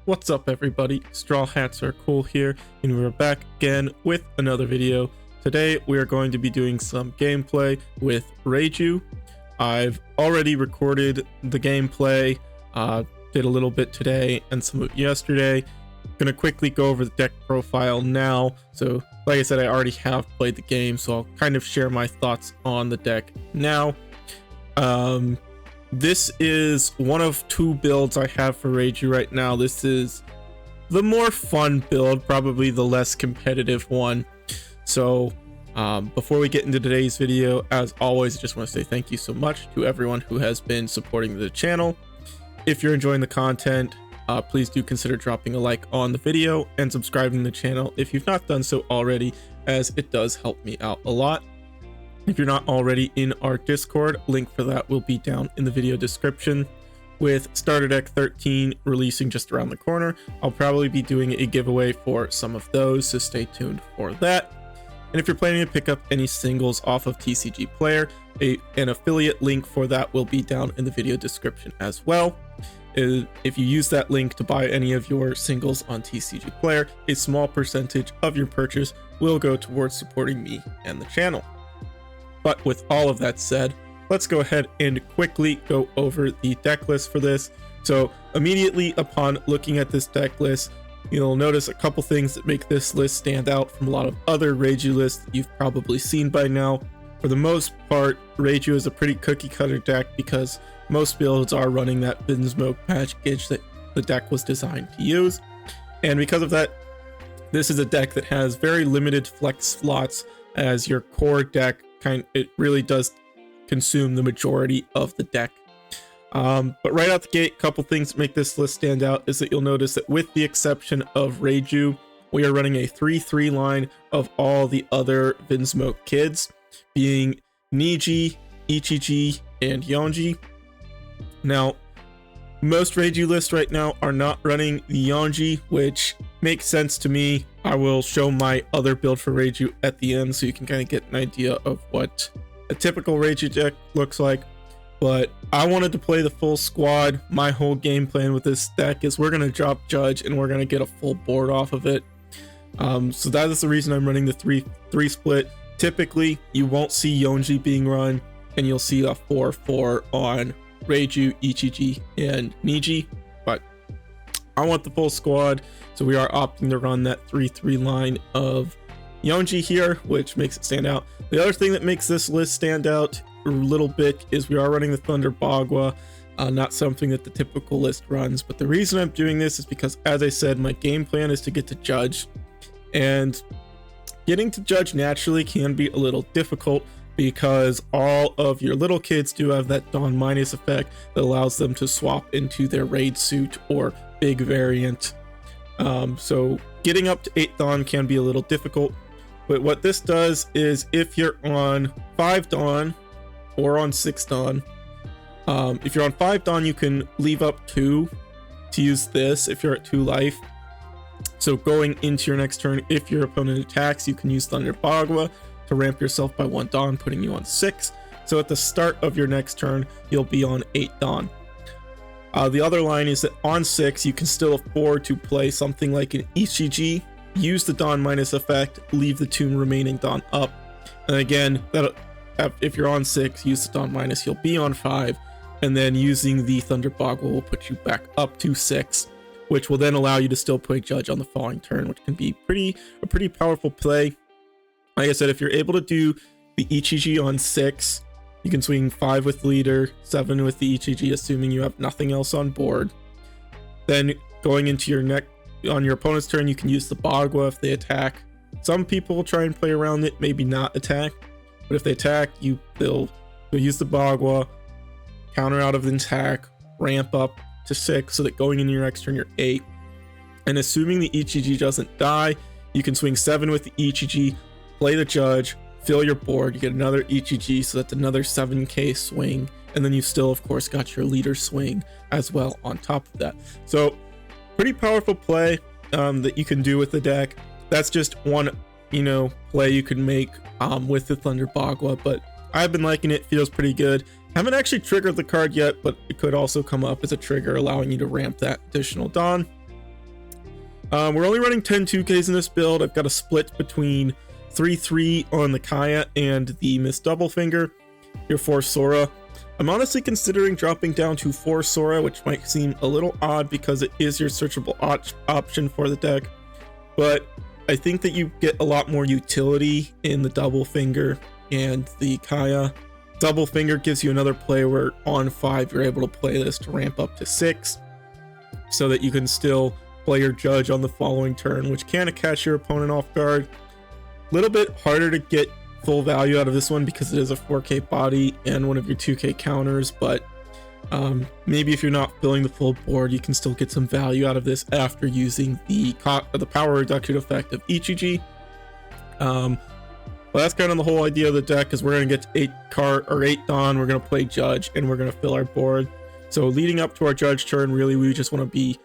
What's up everybody, Straw Hats Are Cool here, and we're back again with another video. Today we are going to be doing some gameplay with Reiju. I've already recorded the gameplay, did a little bit today and some of it yesterday. Gonna quickly go over the deck profile now. So like I said, I already have played the game, so I'll kind of share my thoughts on the deck now. This is one of two builds I have for Reiju right now. This is the more fun build, probably the less competitive one. So before we get into today's video, as always, I just want to say thank you so much to everyone who has been supporting the channel. If you're enjoying the content, please do consider dropping a like on the video and subscribing to the channel if you've not done so already, as it does help me out a lot. If you're not already in our Discord, link for that will be down in the video description. With Starter Deck 13 releasing just around the corner, I'll probably be doing a giveaway for some of those, so stay tuned for that. And if you're planning to pick up any singles off of TCG Player, an affiliate link for that will be down in the video description as well. If you use that link to buy any of your singles on TCG Player, a small percentage of your purchase will go towards supporting me and the channel. But with all of that said, let's go ahead and quickly go over the deck list for this. So immediately upon looking at this deck list, you'll notice a couple things that make this list stand out from a lot of other Reiju lists that you've probably seen by now. For the most part, Reiju is a pretty cookie cutter deck because most builds are running that Vinsmoke package that the deck was designed to use. And because of that, this is a deck that has very limited flex slots as your core deck. It really does consume the majority of the deck. But right out the gate, a couple things that make this list stand out is that you'll notice that with the exception of Reiju, we are running a 3-3 line of all the other Vinsmoke kids, being Niji, Ichiji, and Yonji. Now, most Reiju lists right now are not running the Yonji, which makes sense to me. I will show my other build for Reiju at the end so you can kind of get an idea of what a typical Reiju deck looks like. But I wanted to play the full squad. My whole game plan with this deck is we're going to drop Judge and we're going to get a full board off of it. So that is the reason I'm running the 3-3 split. Typically, you won't see Yonji being run, and you'll see a 4-4 on Reiju, Ichiji, and Niji. But I want the full squad, so we are opting to run that 3-3 line of Yonji here, which makes it stand out. The other thing that makes this list stand out a little bit is we are running the Thunder Bagua, not something that the typical list runs. But the reason I'm doing this is because, as I said, my game plan is to get to Judge, and getting to Judge naturally can be a little difficult because all of your little kids do have that Dawn Minus effect that allows them to swap into their raid suit or big variant. So getting up to 8 Dawn can be a little difficult, but what this does is if you're on 5 Dawn or on 6 Dawn, if you're on 5 Dawn, you can leave up 2 to use this if you're at 2 life. So going into your next turn, if your opponent attacks, you can use Thunder Bagua to ramp yourself by 1 Dawn, putting you on 6. So at the start of your next turn, you'll be on 8 Dawn. The other line is that on 6, you can still afford to play something like an Ichiji, use the Dawn Minus effect, leave the 2 remaining Dawn up. And again, if you're on 6, use the Dawn Minus, you'll be on 5. And then using the Thunder Bagua will put you back up to 6, which will then allow you to still play Judge on the following turn, which can be a pretty powerful play. Like I said, if you're able to do the Ichiji on 6, you can swing 5 with Leader, 7 with the Ichiji, assuming you have nothing else on board. Then going into on your opponent's turn, you can use the Bagua if they attack. Some people will try and play around it, maybe not attack, but if they attack, they'll use the Bagua, counter out of the attack, ramp up to 6 so that going into your next turn, you're 8. And assuming the Ichiji doesn't die, you can swing 7 with the Ichiji, play the Judge, fill your board, you get another Ichiji, so that's another 7k swing, and then you still of course got your Leader swing as well on top of that. So pretty powerful play that you can do with the deck. That's just one play you can make with the Thunder Bagua, but I've been liking it. Feels pretty good. Haven't actually triggered the card yet, but it could also come up as a trigger allowing you to ramp that additional Dawn. We're only running 10 2Ks in this build. I've got a split between 3-3 on the Kaya and the Miss Doublefinger. Your 4 Sora. I'm honestly considering dropping down to 4 Sora, which might seem a little odd because it is your searchable option for the deck. But I think that you get a lot more utility in the Doublefinger and the Kaya. Doublefinger gives you another play where on 5 you're able to play this to ramp up to 6, so that you can still play your Judge on the following turn, which can catch your opponent off guard. A little bit harder to get full value out of this one because it is a 4K body and one of your 2K counters, but maybe if you're not filling the full board, you can still get some value out of this after using the power reduction effect of Ichiji. But that's kind of the whole idea of the deck, is we're going to get to 8 Dawn, we're going to play Judge, and we're going to fill our board. So leading up to our Judge turn, really we just want to be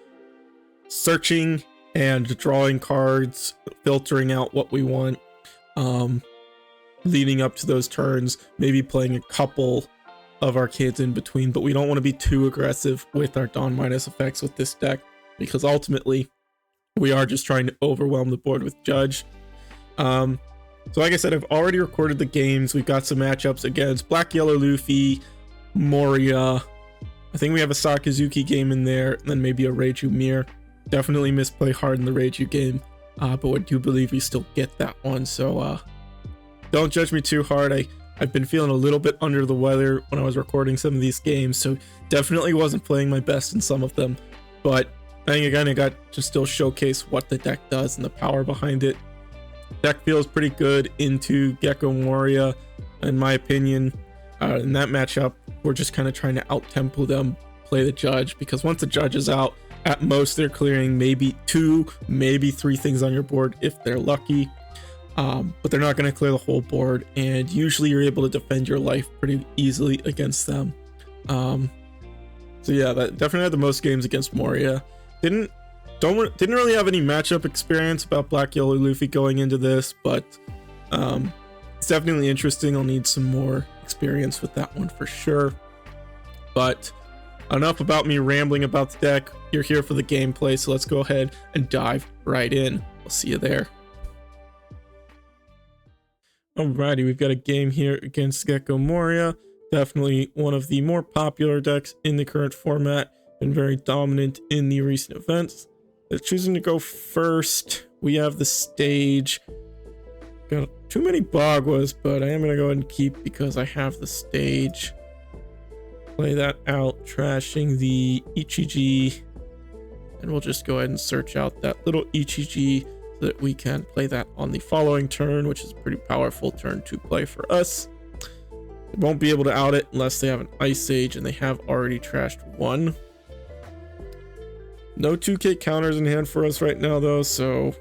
searching and drawing cards, filtering out what we want. Leading up to those turns, maybe playing a couple of arcades in between, but we don't want to be too aggressive with our Dawn minus effects with this deck, because ultimately we are just trying to overwhelm the board with Judge. So like I said, I've already recorded the games. We've got some matchups against Black Yellow Luffy, Moria. I think we have a Sakazuki game in there, and then maybe a Reiju Mir. Definitely misplay hard in the Reiju game, but I do believe we still get that one. So don't judge me too hard. I've been feeling a little bit under the weather when I was recording some of these games, so definitely wasn't playing my best in some of them. But I think again, I got to still showcase what the deck does and the power behind it. Deck feels pretty good into Gecko Moria, in my opinion. In that matchup, we're just kind of trying to out-tempo them, play the Judge, because once the Judge is out, at most they're clearing maybe 2, maybe 3 things on your board if they're lucky. But they're not going to clear the whole board, and usually you're able to defend your life pretty easily against them. So yeah, that definitely had the most games against Moria. Didn't really have any matchup experience about Black Yellow Luffy going into this, but it's definitely interesting. I'll need some more experience with that one for sure. But enough about me rambling about the deck. You're here for the gameplay, so let's go ahead and dive right in. We'll see you there. Alrighty, we've got a game here against Gecko Moria. Definitely one of the more popular decks in the current format. Been very dominant in the recent events. They're choosing to go first. We have the stage. Got too many Bagwas, but I am going to go ahead and keep because I have the stage. Play that out, trashing the Ichiji. And we'll just go ahead and search out that little Ichiji so that we can play that on the following turn, which is a pretty powerful turn to play for us. They won't be able to out it unless they have an Ice Age, and they have already trashed 1. No 2K counters in hand for us right now, though, so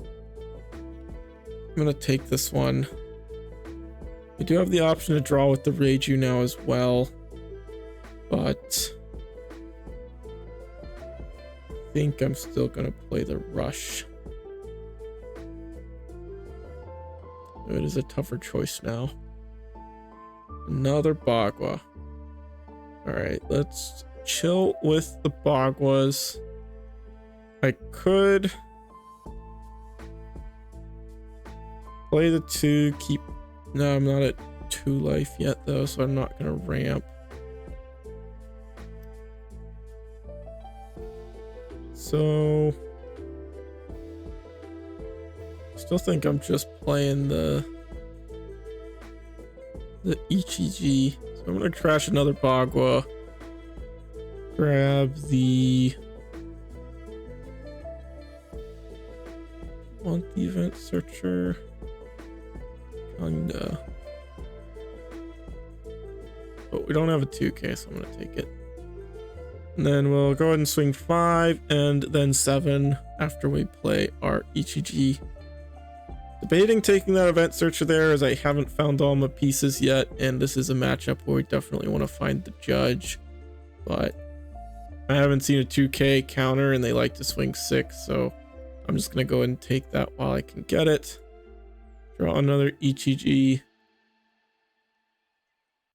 I'm going to take this one. We do have the option to draw with the Reiju now as well, but I think I'm still going to play the Rush. It is a tougher choice now. Another Bagua. Alright, let's chill with the Bagwas. I could play the 2, keep... No, I'm not at 2 life yet though, so I'm not gonna ramp. So still think I'm just playing the Ichiji. So I'm gonna trash another Bagua. Grab the... Want the event searcher. Kinda. But we don't have a 2K, so I'm gonna take it. And then we'll go ahead and swing 5 and then 7 after we play our Ichiji. Debating taking that event searcher there, as I haven't found all my pieces yet, and this is a matchup where we definitely want to find the Judge. But I haven't seen a 2K counter, and they like to swing 6, so I'm just going to go ahead and take that while I can get it. Draw another Ichiji.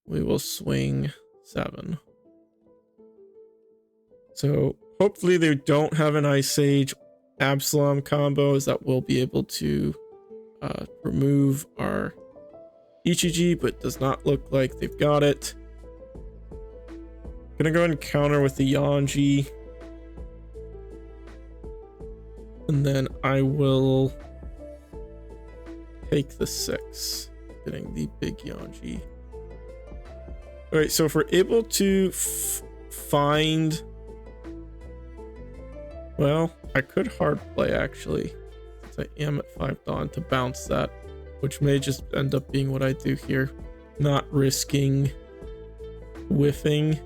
We will swing 7. So hopefully they don't have an Ice Age. Absalom combo is that we'll be able to remove our Ichiji, but does not look like they've got it. Gonna go ahead and counter with the Yanji. And then I will take the 6, getting the big Yanji. All right, so if we're able to find... Well, I could hard play actually, since I am at 5 Dawn, to bounce that, which may just end up being what I do here, not risking whiffing.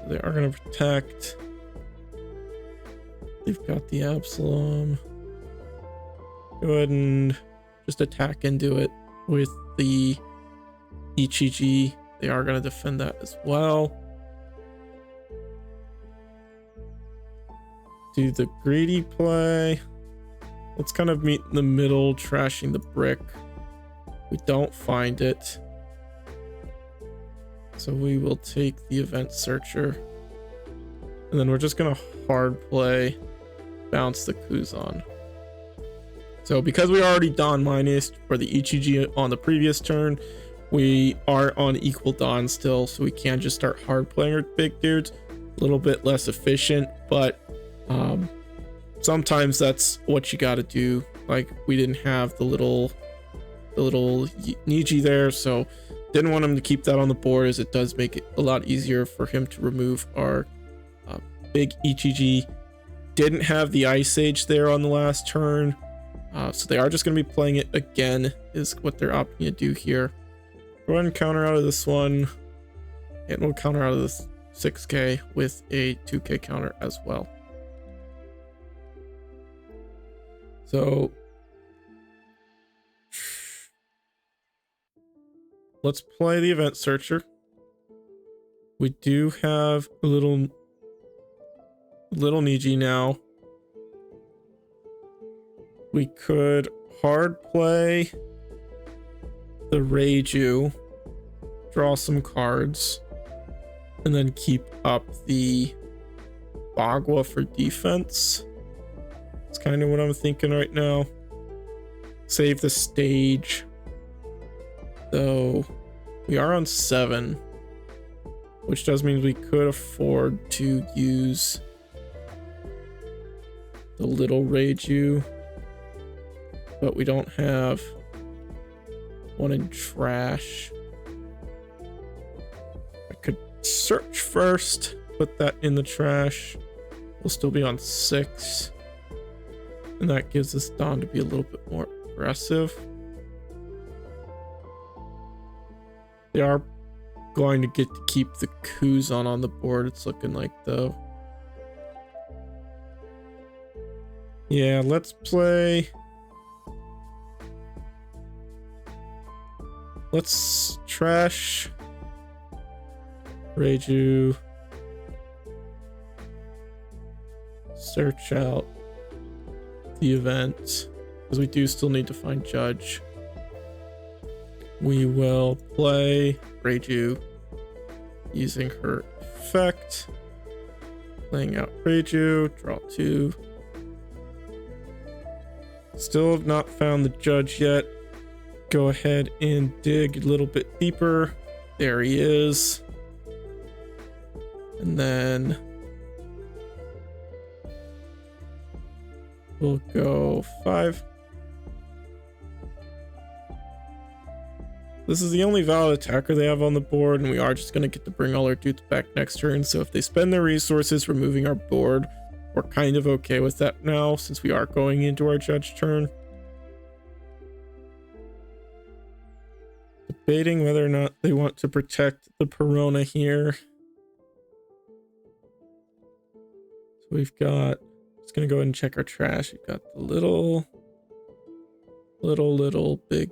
They are going to protect. They've got the Absalom. Go ahead and just attack into it with the Ichiji. They are going to defend that as well. Do the greedy play. Let's kind of meet in the middle, trashing the brick. We don't find it, so we will take the event searcher. And then we're just going to hard play, bounce the Kuzan. So because we already Dawn minus for the Ichiji on the previous turn, we are on equal Dawn still, so we can just start hard playing our big dudes. A little bit less efficient, but sometimes that's what you got to do. Like, we didn't have the little Niji there, so didn't want him to keep that on the board, as it does make it a lot easier for him to remove our big Ichiji. Didn't have the Ice Age there on the last turn, so they are just going to be playing it again, is what they're opting to do here. Go ahead and counter out of this one, and we'll counter out of this 6k with a 2k counter as well. So let's play the event searcher. We do have a little Niji now. We could hard play the Reiju, draw some cards, and then keep up the Bagua for defense. It's kind of what I'm thinking right now. Save the stage. Though we are on 7, which does mean we could afford to use the little Reiju, but we don't have one in trash. I could search first, put that in the trash. We'll still be on 6, and that gives us Dawn to be a little bit more aggressive. They are going to get to keep the Kuzan on the board, it's looking like, though. Yeah, let's play. Let's trash Reiju. Search out the event, because we do still need to find Judge. We will play Reiju using her effect. Playing out Reiju, draw 2. Still have not found the Judge yet. Go ahead and dig a little bit deeper. There he is. And then we'll go 5. This is the only valid attacker they have on the board, and we are just going to get to bring all our dudes back next turn. So if they spend their resources removing our board, we're kind of okay with that now, since we are going into our Judge turn. Debating whether or not they want to protect the Perona here. So we've got, just going to go ahead and check our trash. We've got the little, big.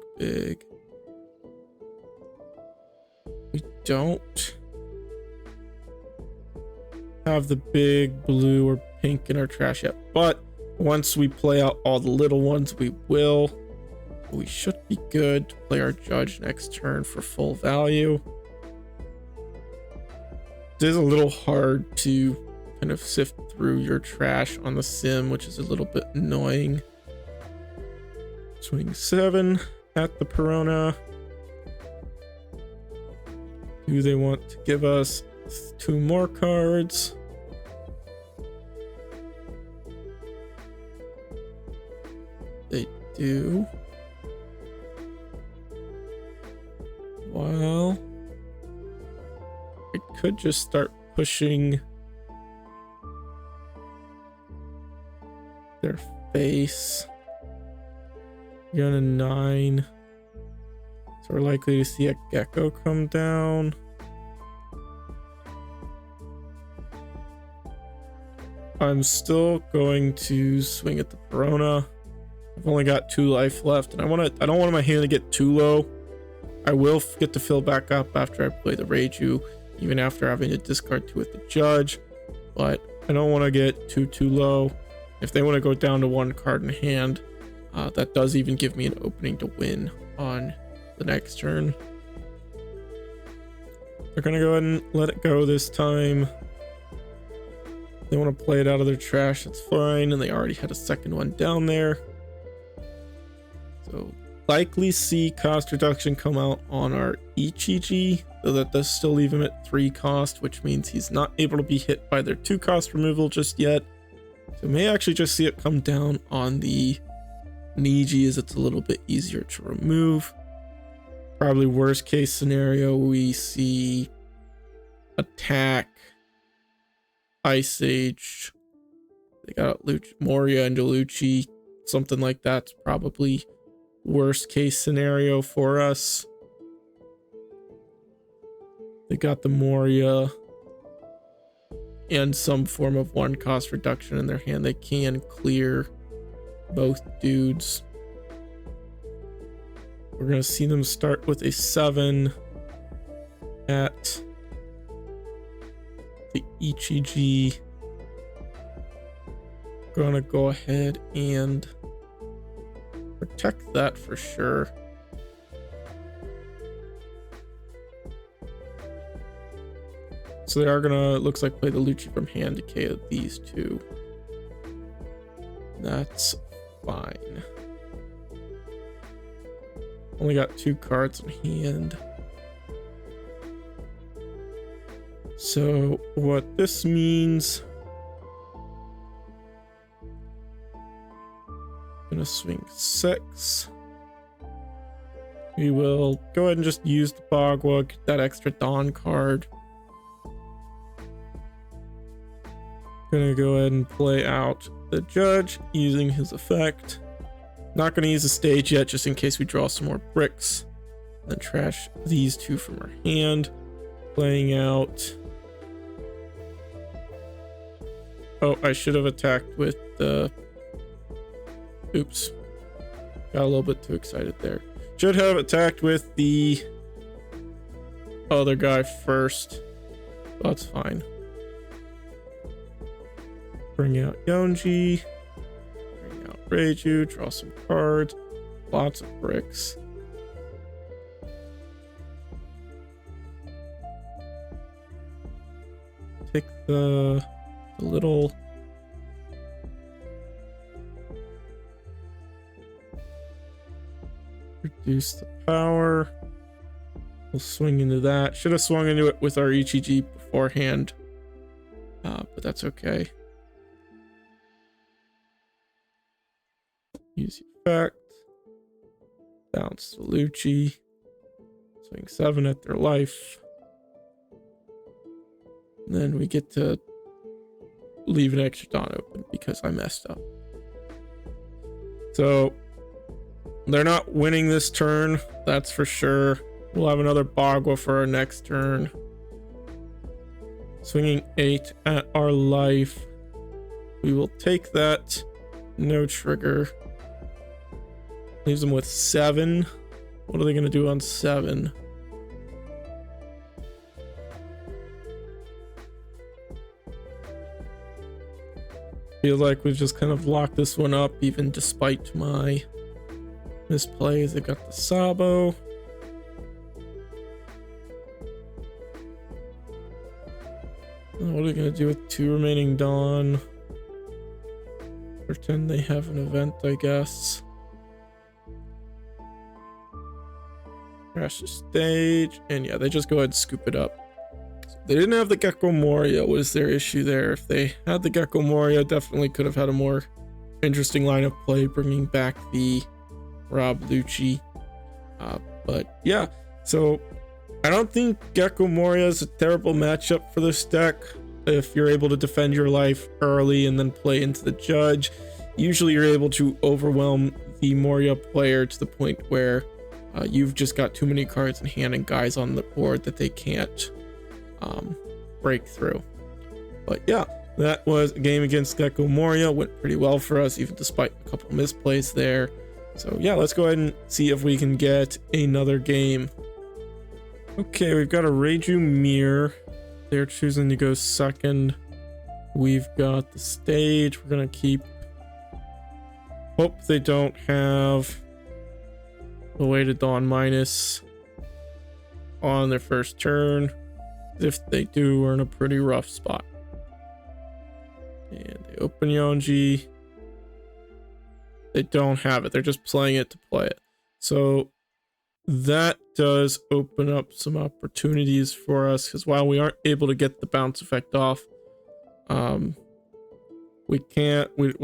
We don't have the big blue or pink in our trash yet, but once we play out all the little ones, we will. We should be good to play our Judge next turn for full value. It is a little hard to kind of sift through your trash on the sim, which is a little bit annoying. Swing 7 at the Perona. Do they want to give us 2 more cards? They do. Well, I could just start pushing their face. You're on a 9. So we're likely to see a Gecko come down. I'm still going to swing at the Perona. I've only got 2 life left, and I don't want my hand to get too low. I will get to fill back up after I play the Reiju, even after having to discard 2 with the Judge, but I don't want to get too low. If they want to go down to 1 card in hand, that does even give me an opening to win on the next turn. They're gonna go ahead and let it go this time. They want to play it out of their trash, that's fine, and they already had a second one down there. So likely see cost reduction come out on our Ichiji, though that does still leave him at 3 cost, which means he's not able to be hit by their 2 cost removal just yet. So may actually just see it come down on the Niji, as it's a little bit easier to remove. Probably worst case scenario, we see attack, Ice Age. They got Moria and Delucci, something like that's probably worst case scenario for us. They got the Moria and some form of 1 cost reduction in their hand. They can clear both dudes. We're gonna see them start with a 7 at the Ichiji. Gonna go ahead and protect that for sure. So they are gonna, looks like, play the Lucci from hand to KO these 2. That's fine. Only got 2 cards in hand. So what this means, gonna swing 6. We will go ahead and just use the Bagua, get that extra Dawn card. Gonna go ahead and play out the Judge using his effect. Not gonna use the stage yet, just in case we draw some more bricks. Then trash these 2 from our hand. Playing out. Oh, I should have attacked with the... Oops. Got a little bit too excited there. Should have attacked with the other guy first. That's fine. Bring out Yonji. Bring out Reiju. Draw some cards. Lots of bricks. Take the little... Reduce the power. We'll swing into that. Should have swung into it with our Ichiji beforehand. But that's okay. Use the effect. Bounce to Lucci. Swing 7 at their life. And then we get to leave an extra Dawn open because I messed up. So they're not winning this turn, that's for sure. We'll have another Bagua for our next turn. Swinging 8 at our life. We will take that. No trigger. Leaves them with 7. What are they going to do on 7? Feel like we've just kind of locked this one up, even despite my misplays. They got the Sabo. What are they gonna do with 2 remaining Dawn? Pretend they have an event, I guess. Crash the stage, and yeah, they just go ahead and scoop it up. So they didn't have the Gecko Moria, was their issue there. If they had the Gecko Moria, definitely could have had a more interesting line of play, bringing back the Rob Lucci. But yeah, so I don't think Gecko Moria is a terrible matchup for this deck. If you're able to defend your life early and then play into the judge, usually you're able to overwhelm the Moria player to the point where you've just got too many cards in hand and guys on the board that they can't break through. But yeah, that was a game against Gecko Moria. Went pretty well for us, even despite a couple misplays there. So yeah, let's go ahead and see if we can get another game. Okay, we've got a Reiju mirror. They're choosing to go second. We've got the stage. We're gonna keep. Hope they don't have the way to Dawn minus on their first turn. If they do, we're in a pretty rough spot. And they open Yonji. They don't have it. They're just playing it to play it. So that does open up some opportunities for us, because while we aren't able to get the bounce effect off, well,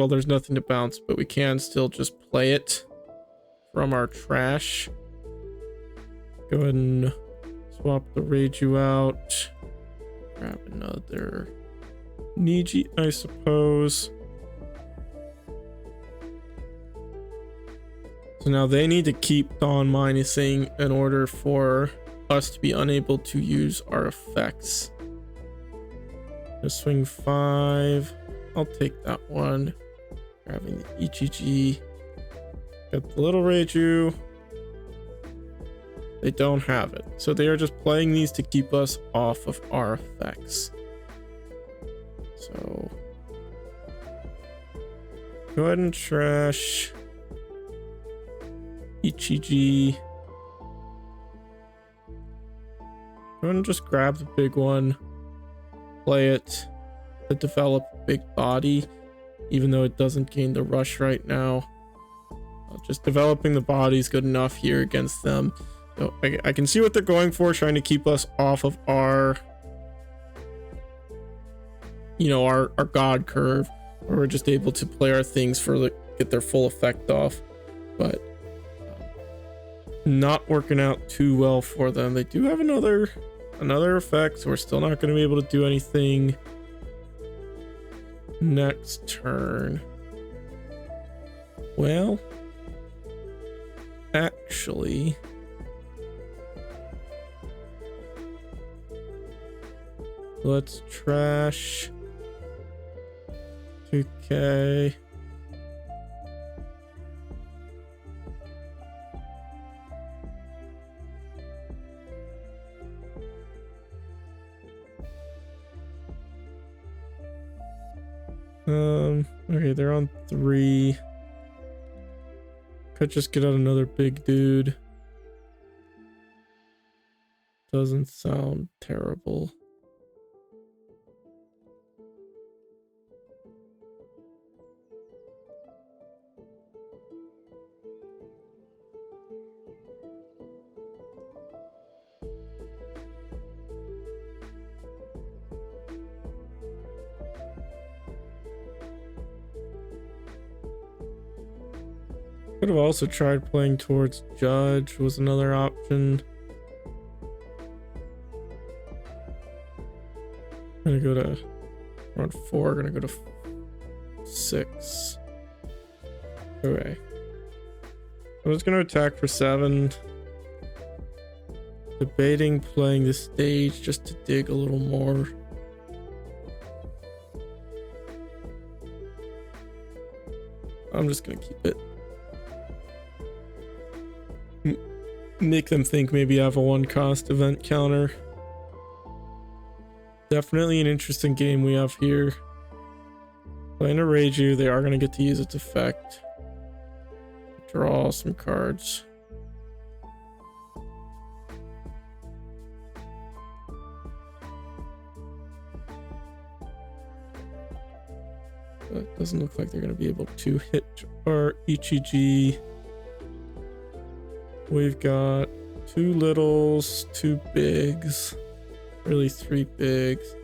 there's nothing to bounce, but we can still just play it from our trash. Go ahead and swap the Reiju out. Grab another Niji, I suppose. So now they need to keep Dawn minusing in order for us to be unable to use our effects. Just swing 5. I'll take that one. Grabbing the Ichiji. Got the little Reiju. They don't have it. So they are just playing these to keep us off of our effects. So go ahead and trash Ichiji. Go ahead and just grab the big one. Play it to develop a big body, even though it doesn't gain the rush right now. Just developing the body is good enough here against them. So I can see what they're going for, trying to keep us off of our, our God curve, where we're just able to play our things for get their full effect off. But not working out too well for them. They do have another effect, so we're still not going to be able to do anything next turn. Well, actually, let's trash 2K. Okay, they're on 3. Could just get out another big dude. Doesn't sound terrible. Could have also tried playing towards Judge, was another option. Gonna go to, we're on 4, gonna go to 6. Okay. I'm just gonna attack for 7. Debating playing the stage just to dig a little more. I'm just gonna keep it. Make them think maybe I have a 1-cost event counter. Definitely an interesting game we have here. Playing a Reiju, they are going to get to use its effect. Draw some cards. It doesn't look like they're going to be able to hit our Ichiji. We've got 2 littles, 2 bigs, really 3 bigs.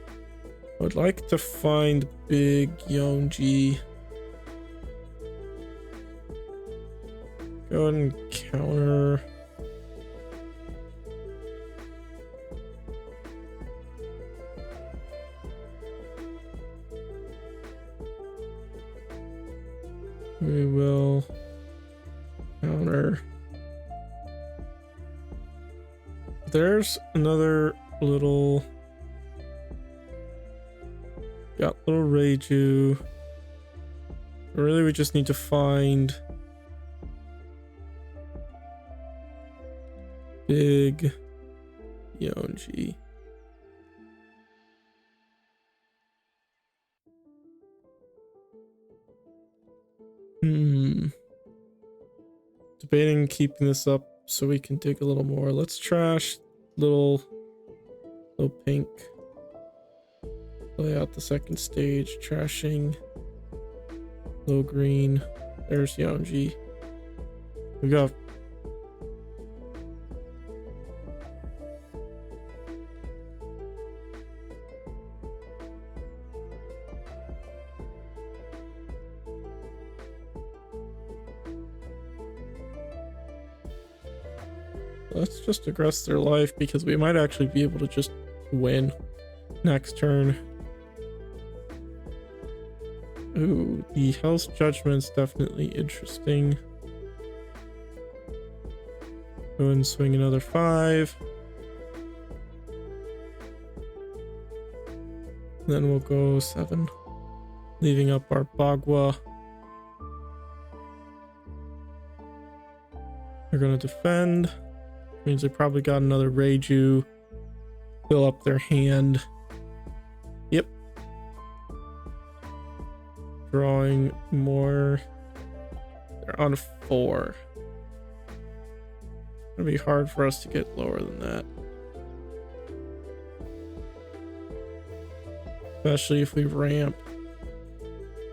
I would like to find big Yonji. Go ahead and counter. We will counter. There's another little. Got little Reiju. Really, we just need to find big Yonji. Debating keeping this up so we can dig a little more. Let's trash little pink. Play out the second stage, trashing little green. There's Yonji. We got let's just aggress their life because we might actually be able to just win next turn. Ooh, the health judgment's definitely interesting. Go ahead and swing another 5. Then we'll go 7, leaving up our Bagua. They're gonna defend. Means they probably got another Reiju. Fill up their hand. Yep. Drawing more. They're on 4. It'll be hard for us to get lower than that. Especially if we ramp.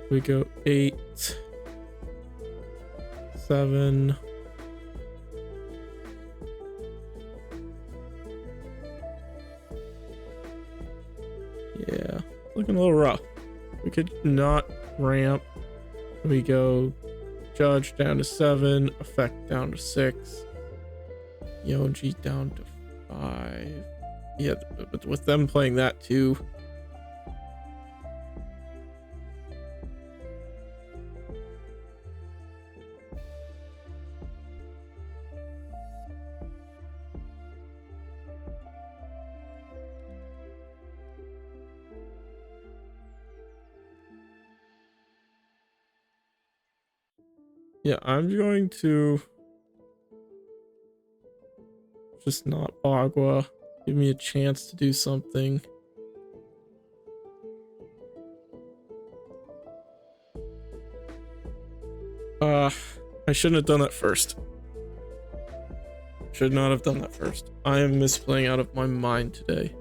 We go 8, 7. Yeah, looking a little rough. We could not ramp. We go judge down to 7, effect down to 6, Yonji down to 5. Yeah, but with them playing that too. Yeah, I'm going to just not Bagua. Give me a chance to do something. I shouldn't have done that first. Should not have done that first. I am misplaying out of my mind today.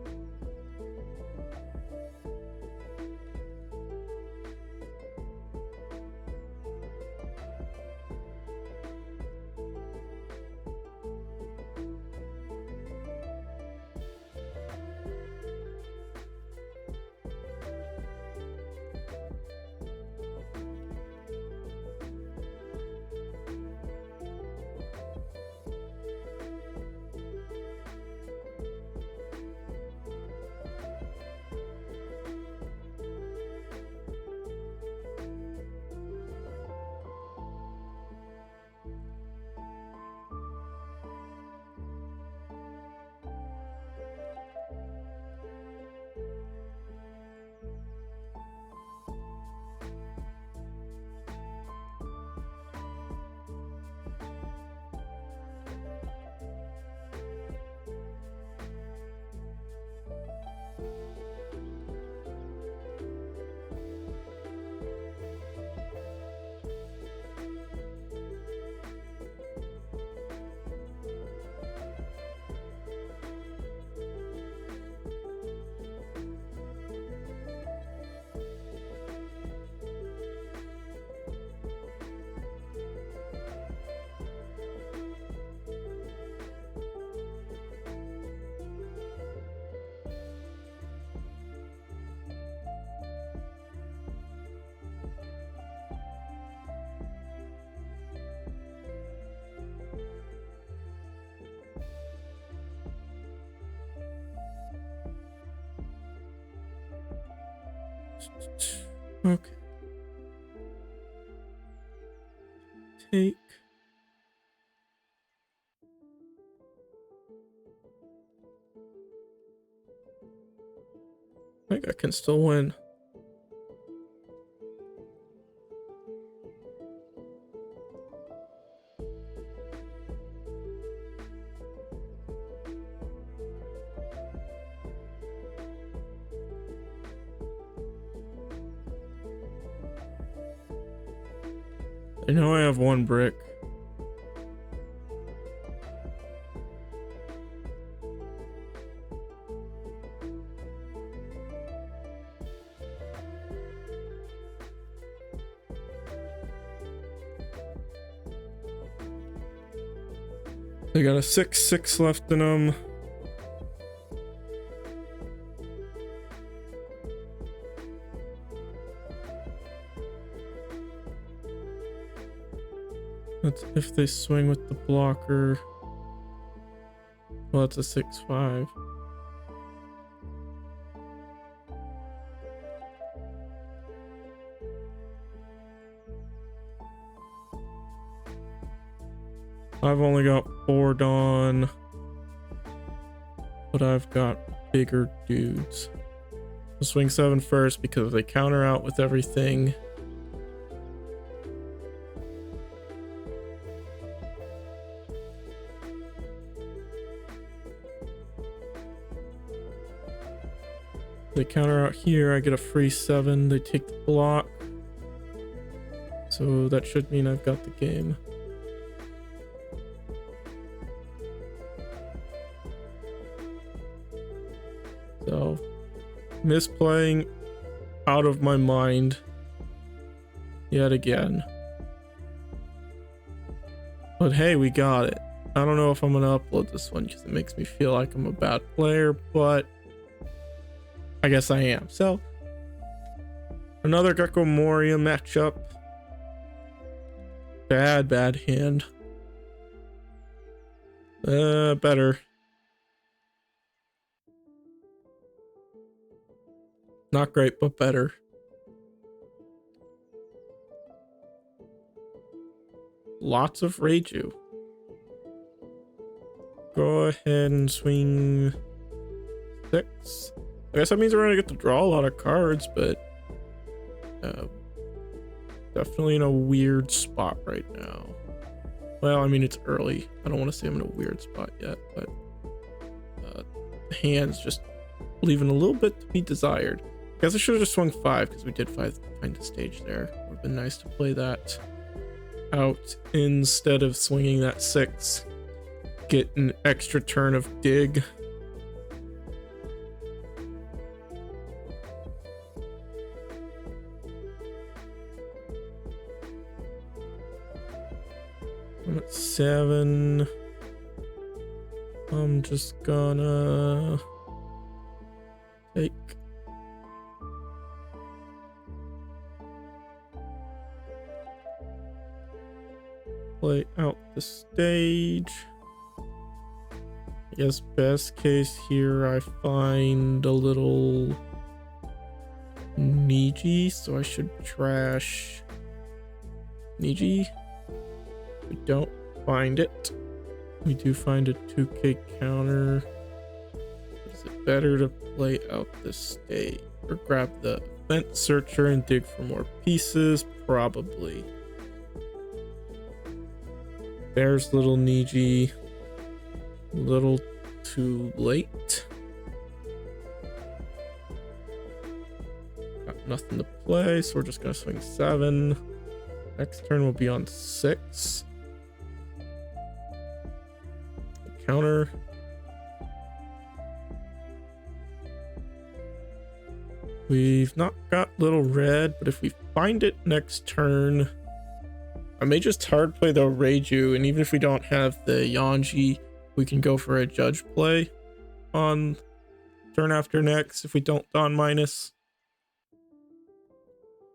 Okay. Take. I think I can still win. I know I have one brick. They got a 6/6 left in them. That's if they swing with the blocker. Well, that's a 6/5. I've only got 4 Dawn, but I've got bigger dudes. I'll swing 7 first because they counter out with everything. They counter out here, I get a free 7, they take the block. So that should mean I've got the game. So, misplaying out of my mind yet again. But hey, we got it. I don't know if I'm gonna upload this one because it makes me feel like I'm a bad player, but I guess I am. So, another Gecko Moria matchup. Bad hand. Better. Not great, but better. Lots of Reiju. Go ahead and swing 6. I guess that means we're gonna get to draw a lot of cards, but definitely in a weird spot right now. Well, I mean, it's early. I don't want to say I'm in a weird spot yet, but the hand's just leaving a little bit to be desired. I guess I should have just swung 5 because we did find the stage there. Would have been nice to play that out instead of swinging that 6. Get an extra turn of dig. I'm at 7. I'm just gonna take. Play out the stage. I guess best case here I find a little Niji, so I should trash Niji. We don't find it. We do find a 2k counter. Is it better to play out this stage or grab the event searcher and dig for more pieces? Probably. There's little Niji. A little too late. Got nothing to play, so we're just gonna swing 7. Next turn will be on 6. Counter. We've not got little red, but if we find it next turn, I may just hard play the Reiju, and even if we don't have the Yanji, we can go for a judge play on turn after next if we don't Dawn minus.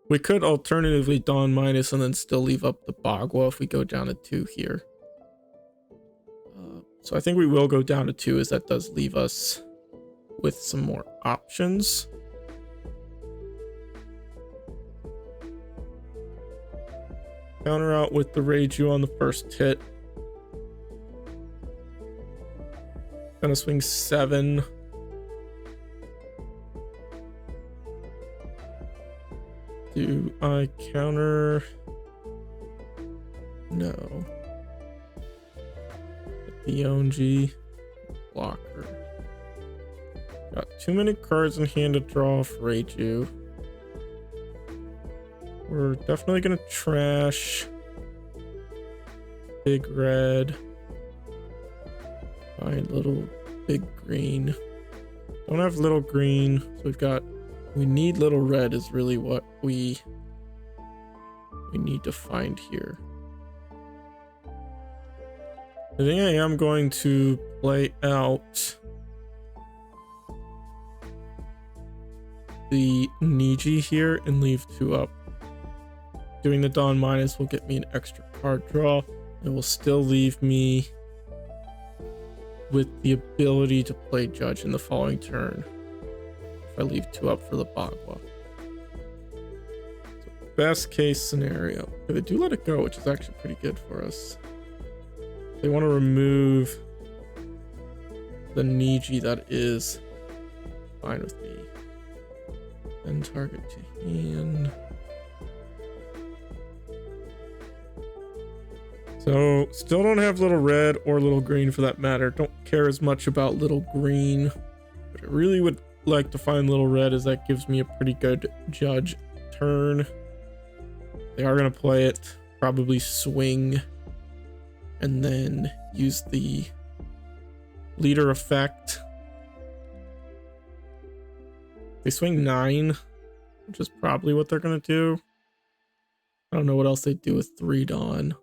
We could alternatively Dawn minus and then still leave up the Bagua if we go down to 2 here. So I think we will go down to 2, as that does leave us with some more options. counter out with the Reiju on the first hit. Gonna swing 7. Do I counter? No. The Yonji blocker. Got too many cards in hand to draw for Reiju. We're definitely gonna trash big red. Find little big green. Don't have little green, so we need little red is really what we need to find here. I think I am going to play out the Niji here and leave 2 up. Doing the Dawn Minus will get me an extra card draw. It will still leave me with the ability to play Judge in the following turn if I leave 2 up for the Bagua. So best case scenario. If they do let it go, which is actually pretty good for us. They want to remove the Niji, that is fine with me. And target to hand. So still don't have little red or little green for that matter. Don't care as much about little green, but I really would like to find little red, as that gives me a pretty good Judge turn. They are going to play it, probably swing, and then use the leader effect. They swing 9, which is probably what they're going to do. I don't know what else they do with 3 Dawn.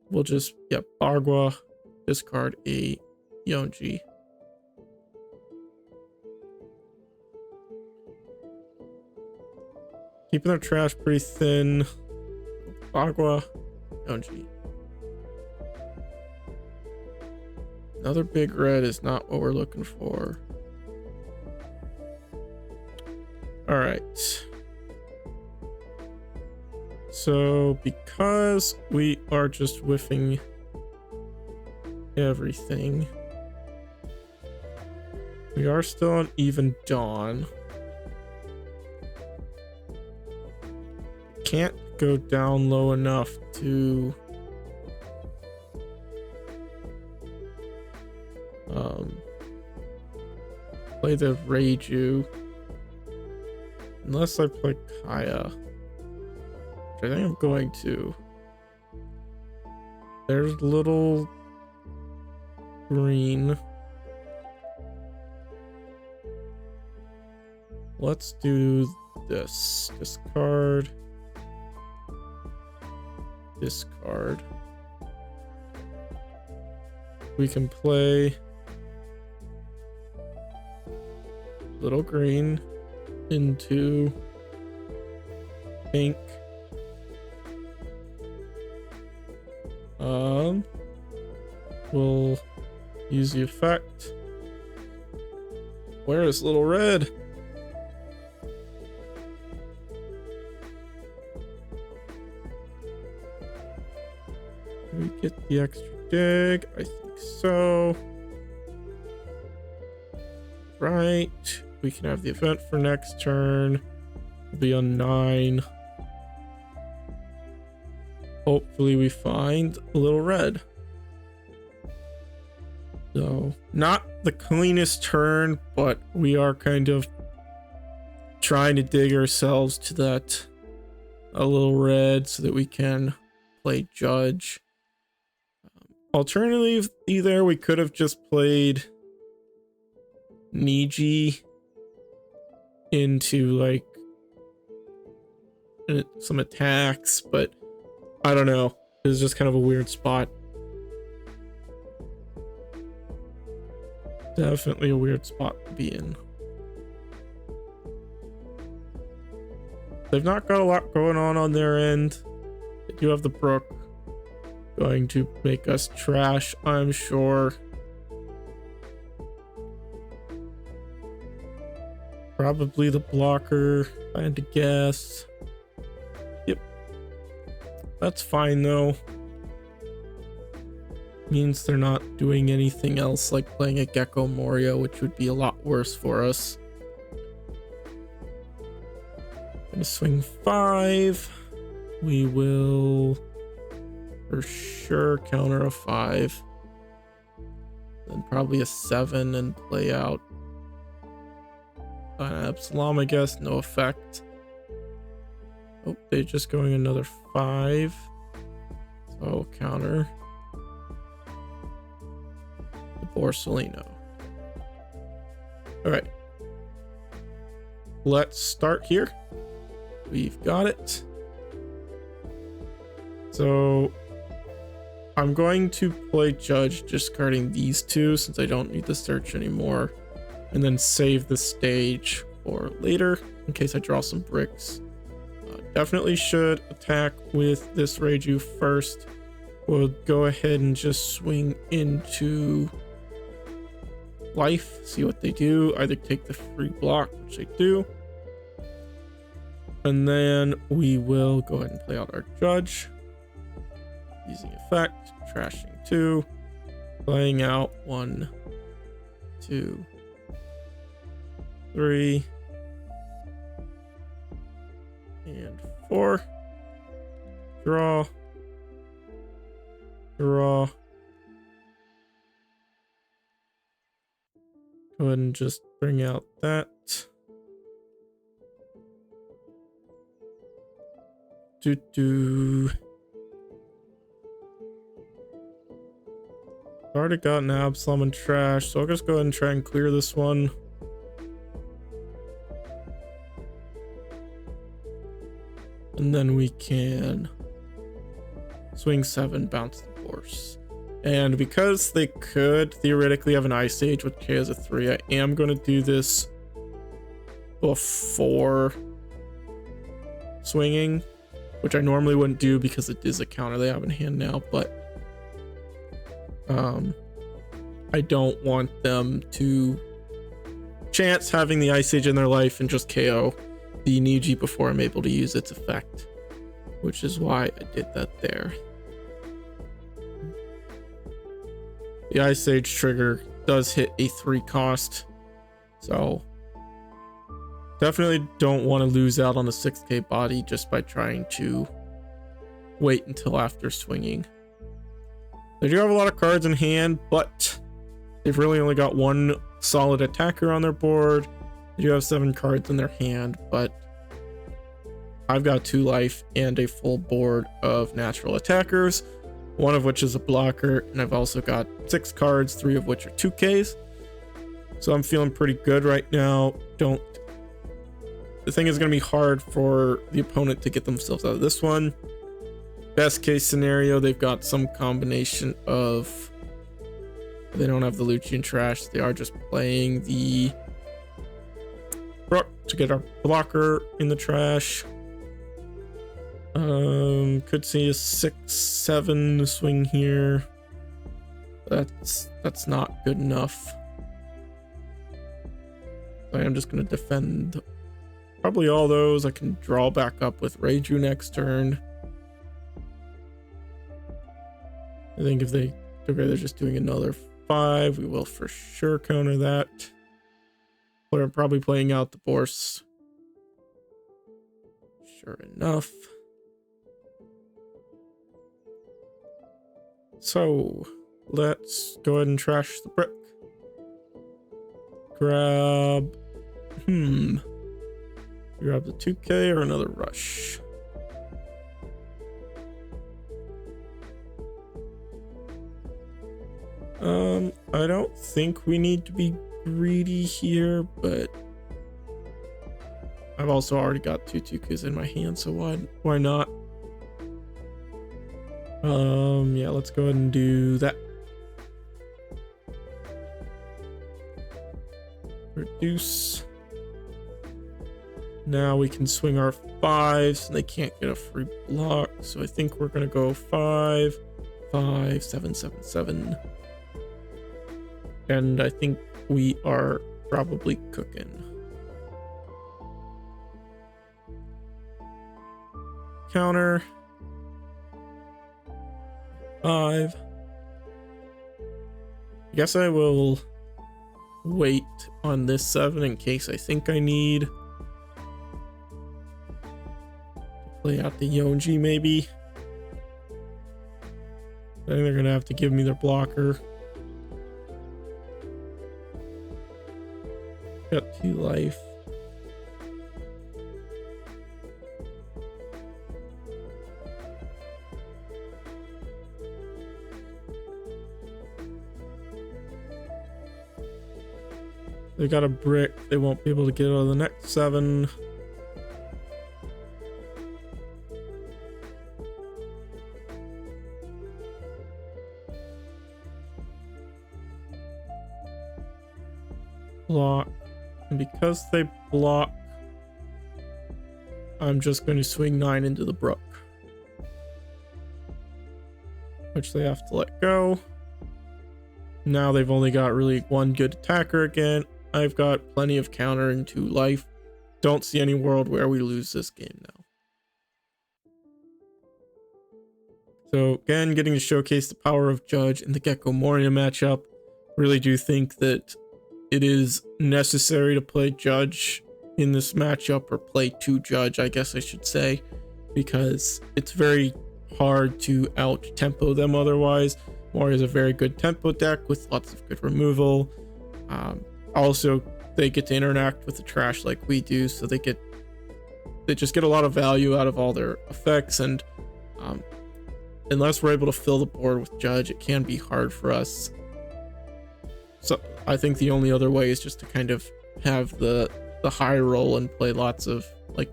We'll just get Bagua, discard a Yonji. Keeping their trash pretty thin. Bagua, Yonji. Another big red is not what we're looking for. All right. So because we are just whiffing everything, we are still on even Dawn. Can't go down low enough to play the Reiju unless I play Kaya. I think I'm going to. There's little green. Let's do this. Discard. Discard. We can play little green into pink. We'll use the effect. Where is little red? Did we get the extra dig? I think so. Right. We can have the event for next turn. We'll be on 9. Hopefully we find a little red. So, not the cleanest turn, but we are kind of trying to dig ourselves to that a little red so that we can play Judge. Alternatively, there we could have just played Niji into like some attacks, but I don't know. It's just kind of a weird spot. Definitely a weird spot to be in. They've not got a lot going on their end. They do have the Brook. Going to make us trash, I'm sure. Probably the blocker, if I had to guess. Yep. That's fine though. Means they're not doing anything else like playing a Gecko Moria, which would be a lot worse for us. Gonna swing 5. We will for sure counter a 5. Then probably a 7 and play out Absalom, I guess. No effect. Oh, they're just going another 5. So counter the Borsellino. All right. Let's start here. We've got it. So I'm going to play Judge, discarding these 2 since I don't need the search anymore, and then save the stage for later in case I draw some bricks. Definitely should attack with this Reiju first. We'll go ahead and just swing into life, see what they do. Either take the free block, which they do, and then we will go ahead and play out our Judge using effect, trashing 2, playing out 1, 2, 3, and 4. Draw. Draw. Go ahead and just bring out that. Already got an Absalom and trash, so I'll just go ahead and try and clear this one. And then we can swing 7, bounce the horse. And because they could theoretically have an Ice Age with K as a 3, I am going to do this before swinging, which I normally wouldn't do because it is a counter they have in hand now, but I don't want them to chance having the Ice Age in their life and just KO the Niji before I'm able to use its effect, which is why I did that there. The Ice Age trigger does hit a 3 cost, so definitely don't want to lose out on a 6k body just by trying to wait until after swinging. They do have a lot of cards in hand, but they've really only got 1 solid attacker on their board. They do have 7 cards in their hand, but I've got 2 life and a full board of natural attackers, 1 of which is a blocker, and I've also got 6 cards, 3 of which are 2Ks. So I'm feeling pretty good right now. The thing is going to be hard for the opponent to get themselves out of this one. Best case scenario, they've got some combination of, they don't have the Lucian trash, they are just playing the Brook to get our blocker in the trash. Could see a 6-7 swing here. That's not good enough. So I am just going to defend probably all those. I can draw back up with Reiju next turn. I think if they're just doing another 5, we will for sure counter that. We're probably playing out the Bors. Sure enough. So let's go ahead and trash the brick. Grab the 2k or another rush. I don't think we need to be greedy here, but I've also already got 2 2Ks in my hand, so why not? Yeah, let's go ahead and do that. Reduce. Now we can swing our 5s and they can't get a free block, so I think we're gonna go 5 5 7 7 7. And I think we are probably cooking. Counter. 5. I guess I will wait on this 7 in case I think I need to play out the Yonji maybe. I think they're gonna have to give me their blocker. Got 2 life. They got a brick. They won't be able to get out of the next 7. Block. And because they block, I'm just going to swing 9 into the brook, which they have to let go. Now they've only got really 1 good attacker again. I've got plenty of counter and 2 life. Don't see any world where we lose this game now. So again, getting to showcase the power of Judge in the Gecko Moria matchup. Really do think that it is necessary to play Judge in this matchup, or play to Judge, I guess I should say, because it's very hard to out tempo them otherwise. Moria is a very good tempo deck with lots of good removal. Also, they get to interact with the trash like we do, so they just get a lot of value out of all their effects. And unless we're able to fill the board with Judge, it can be hard for us. So I think the only other way is just to kind of have the high roll and play lots of, like,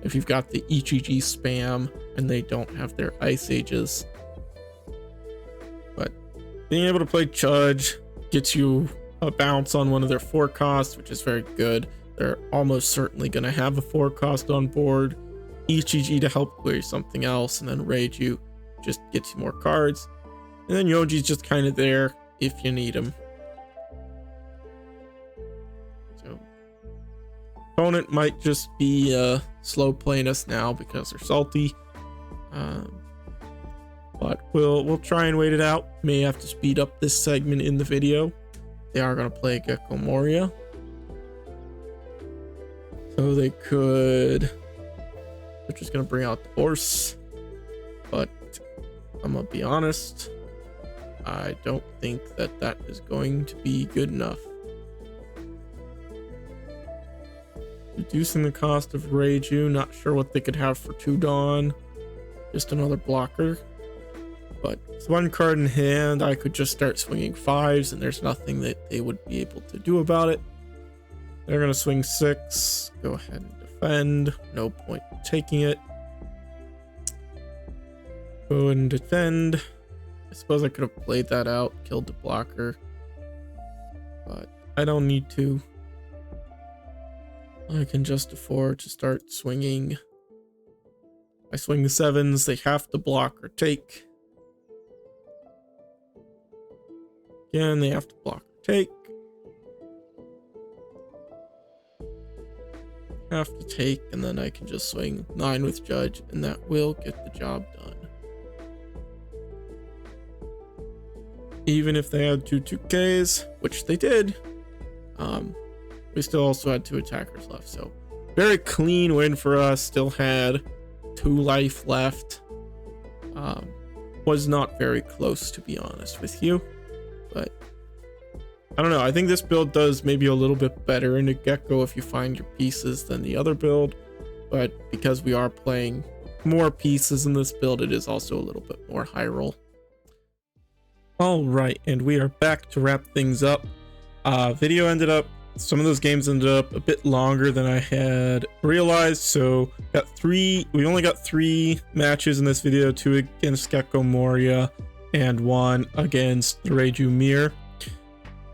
if you've got the EGG spam and they don't have their Ice Ages. But being able to play Judge gets you a bounce on one of their 4 costs, which is very good. They're almost certainly going to have a 4 cost on board. EGG to help clear something else, and then Reiju just gets you more cards. And then Yoji's just kind of there if you need him. So opponent might just be slow playing us now because they're salty. But we'll try and wait it out. May have to speed up this segment in the video. They are going to play Gecko Moria. So they're just going to bring out the horse. But I'm going to be honest, I don't think that is going to be good enough. Reducing the cost of Reiju, not sure what they could have for 2 Dawn. Just another blocker. But with 1 card in hand, I could just start swinging 5s, and there's nothing that they would be able to do about it. They're going to swing 6. Go ahead and defend. No point in taking it. Go and defend. I suppose I could have played that out, killed the blocker. But I don't need to. I can just afford to start swinging. I swing the 7s, they have to block or take. Again, they have to block or take. Have to take, and then I can just swing 9 with Judge, and that will get the job done. Even if they had 2 2Ks, which they did, we still also had 2 attackers left. So very clean win for us. Still had 2 life left. Was not very close, to be honest with you. But I don't know. I think this build does maybe a little bit better into Gecko if you find your pieces than the other build. But because we are playing more pieces in this build, it is also a little bit more high roll. All right, and we are back to wrap things up. Some of those games ended up a bit longer than I had realized. So we only got 3 matches in this video, 2 against Gecko Moria and 1 against the Reiju Mirror.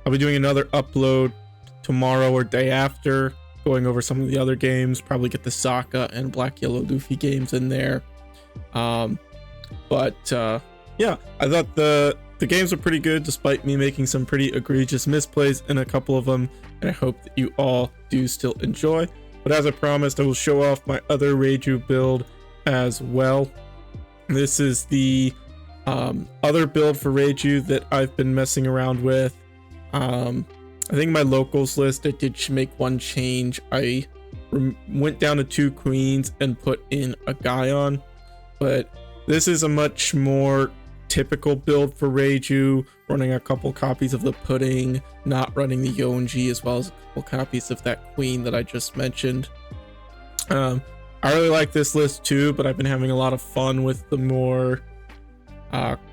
I'll be doing another upload tomorrow or day after, going over some of the other games, probably get the Sokka and Black Yellow Luffy games in there. Yeah, I thought the games are pretty good, despite me making some pretty egregious misplays in a couple of them, and I hope that you all do still enjoy. But as I promised, I will show off my other Reiju build as well. This is the Other build for Reiju that I've been messing around with. I think my locals list, I did make one change. I went down to 2 queens and put in a Guion, but this is a much more typical build for Reiju, running a couple copies of the pudding, not running the Yonji, as well as a couple copies of that queen that I just mentioned. I really like this list too, but I've been having a lot of fun with the more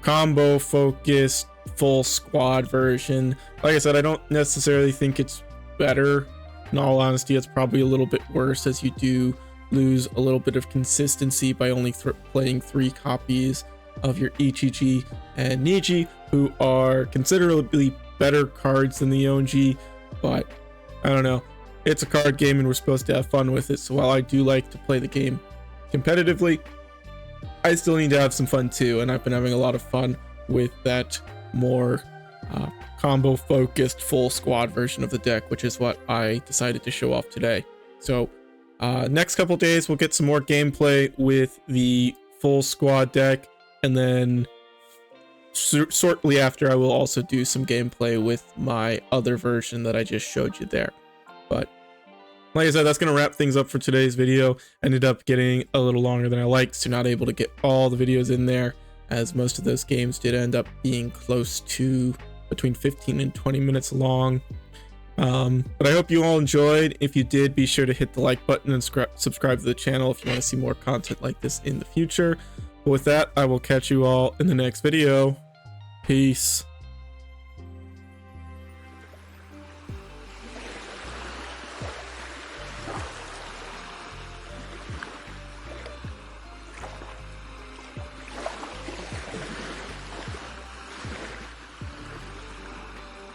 combo focused full squad version. Like I said, I don't necessarily think it's better. In all honesty, it's probably a little bit worse, as you do lose a little bit of consistency by only playing 3 copies of your Ichiji and Niji, who are considerably better cards than the Yonji. But I don't know, it's a card game and we're supposed to have fun with it, so while I do like to play the game competitively, I still need to have some fun too, and I've been having a lot of fun with that more combo focused full squad version of the deck, which is what I decided to show off today. So next couple days we'll get some more gameplay with the full squad deck, and then shortly after I will also do some gameplay with my other version that I just showed you there. But like I said, that's going to wrap things up for today's video. Ended up getting a little longer than I liked, so not able to get all the videos in there, as most of those games did end up being close to between 15 and 20 minutes long. But I hope you all enjoyed. If you did, be sure to hit the like button and subscribe to the channel if you want to see more content like this in the future. But with that, I will catch you all in the next video. Peace.